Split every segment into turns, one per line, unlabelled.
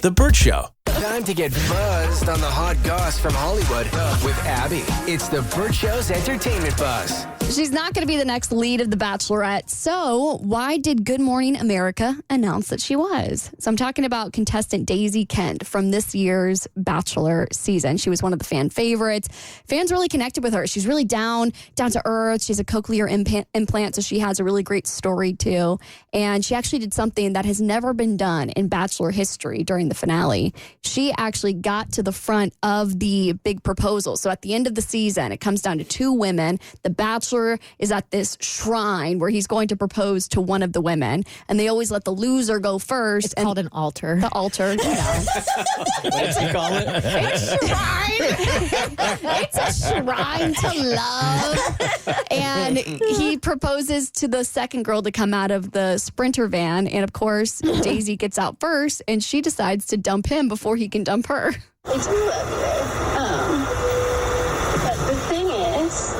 The Bert Show.
Time to get buzzed on the hot goss from Hollywood with Abby. It's the Bert Show's entertainment buzz.
She's not going to be the next lead of The Bachelorette. So why did Good Morning America announce that she was? So I'm talking about contestant Daisy Kent from this year's Bachelor season. She was one of the fan favorites. Fans really connected with her. She's really down to earth. She's a cochlear implant, so she has a really great story too. And she actually did something that has never been done in Bachelor history during the finale. She actually got to the front of the big proposal. So at the end of the season, it comes down to two women. The Bachelor is at this shrine where he's going to propose to one of the women, and they always let the loser go first.
It's called an altar.
The altar. Yeah.
What do you call it?
It's a shrine to love. And he proposes to the second girl to come out of the Sprinter van. And of course, Daisy gets out first, and she decides to dump him before he can dump her.
I do love you. But the thing is,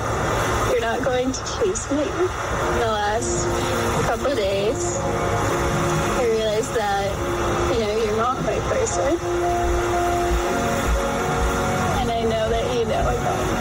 you're not going to chase me. In the last couple of days, I realized that, you're not my person. And I know that you know about it.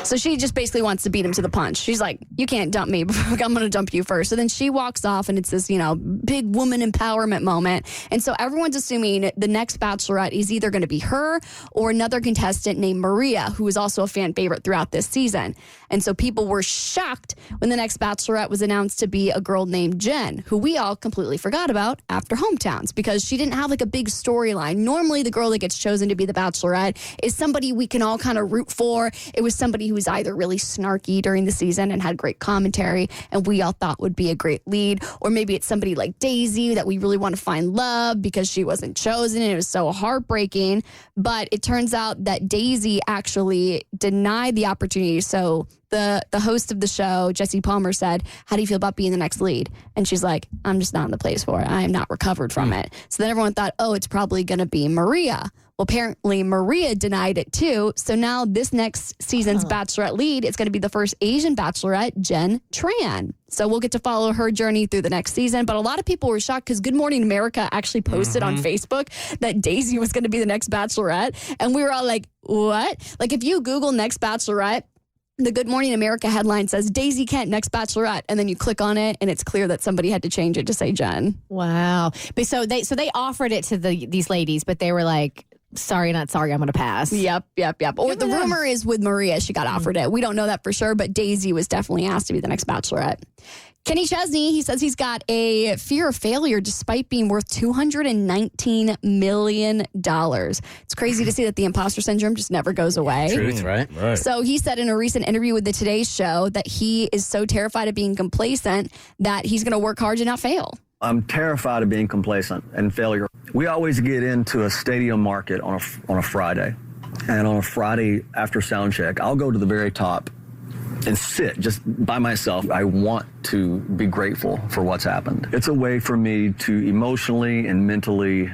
So she just basically wants to beat him to the punch. She's like, you can't dump me. I'm going to dump you first. So then she walks off, and it's this, big woman empowerment moment. And so everyone's assuming the next Bachelorette is either going to be her or another contestant named Maria, who is also a fan favorite throughout this season. And so people were shocked when the next Bachelorette was announced to be a girl named Jen, who we all completely forgot about after Hometowns because she didn't have like a big storyline. Normally, the girl that gets chosen to be the Bachelorette is somebody we can all kind of root for. It was somebody who was either really snarky during the season and had great commentary and we all thought would be a great lead, or maybe it's somebody like Daisy that we really want to find love because she wasn't chosen and it was so heartbreaking. But it turns out that Daisy actually denied the opportunity. So the host of the show, Jesse Palmer, said, how do you feel about being the next lead? And she's like, I'm just not in the place for it. I am not recovered from it. So then everyone thought, oh, it's probably going to be Maria. Well, apparently Maria denied it too. So now this next season's Bachelorette lead is going to be the first Asian Bachelorette, Jen Tran. So we'll get to follow her journey through the next season. But a lot of people were shocked because Good Morning America actually posted on Facebook that Daisy was going to be the next Bachelorette. And we were all like, what? Like if you Google next Bachelorette, the Good Morning America headline says Daisy Kent, next Bachelorette. And then you click on it and it's clear that somebody had to change it to say Jen.
Wow. But so they offered it to these ladies, but they were like, sorry, not sorry, I'm going to pass.
Yep. Or the rumor is with Maria, she got offered it. We don't know that for sure, but Daisy was definitely asked to be the next Bachelorette. Kenny Chesney, he says he's got a fear of failure despite being worth $219 million. It's crazy to see that the imposter syndrome just never goes away.
Truth, right?
So he said in a recent interview with the Today Show that he is so terrified of being complacent that he's going to work hard to not fail.
I'm terrified of being complacent and failure. We always get into a stadium market on a Friday. And on a Friday after sound check, I'll go to the very top and sit just by myself. I want to be grateful for what's happened. It's a way for me to emotionally and mentally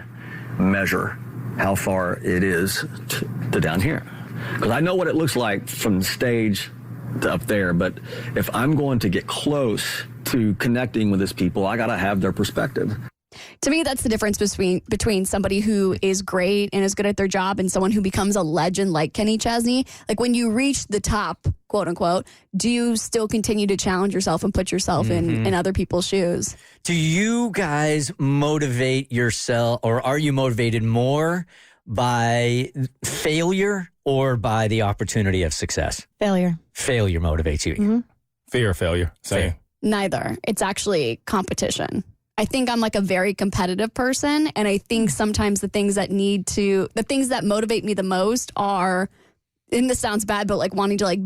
measure how far it is to down here. Because I know what it looks like from the stage to up there, but if I'm going to get close to connecting with these people, I got to have their perspective.
To me, that's the difference between somebody who is great and is good at their job and someone who becomes a legend like Kenny Chesney. Like when you reach the top, quote unquote, do you still continue to challenge yourself and put yourself in other people's shoes?
Do you guys motivate yourself, or are you motivated more by failure or by the opportunity of success?
Failure.
Failure motivates you.
Mm-hmm.
Fear of failure. Same.
Neither. It's actually competition. I think I'm like a very competitive person, and I think sometimes the things that motivate me the most are, and this sounds bad, but like wanting to like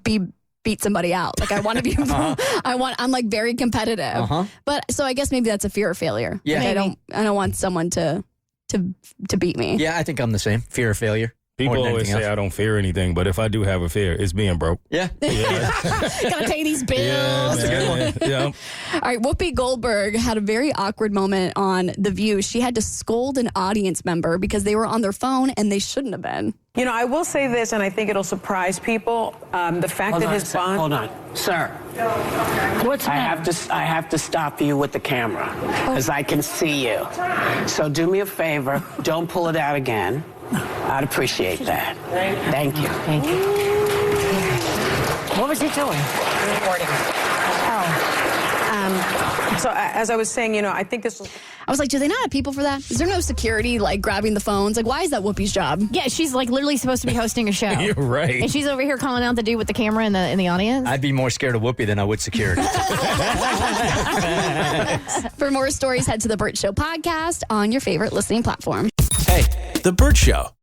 beat somebody out. Like I want to be, I'm like very competitive. But so I guess maybe that's a fear of failure.
Yeah.
Like I don't want someone to beat me.
Yeah, I think I'm the same. Fear of failure.
People always say I don't fear anything, but if I do have a fear, it's being broke.
Yeah.
Gotta pay these bills.
Yeah.
All right, Whoopi Goldberg had a very awkward moment on The View. She had to scold an audience member because they were on their phone and they shouldn't have been.
I will say this, and I think it'll surprise people. The fact that his bond...
Hold on. Sir,
What's I have to stop you with the camera because I can see you. So do me a favor, don't pull it out again. I'd appreciate that. Thank you.
Thank you. What was he doing? Recording.
So as I was saying, I think this was...
I was like, do they not have people for that? Is there no security, like, grabbing the phones? Like, why is that Whoopi's job?
Yeah, she's like literally supposed to be hosting a show.
You're right.
And she's over here calling out the dude with the camera in the audience.
I'd be more scared of Whoopi than I would security.
For more stories, head to the Bert Show podcast on your favorite listening platform.
Hey, The Bert Show.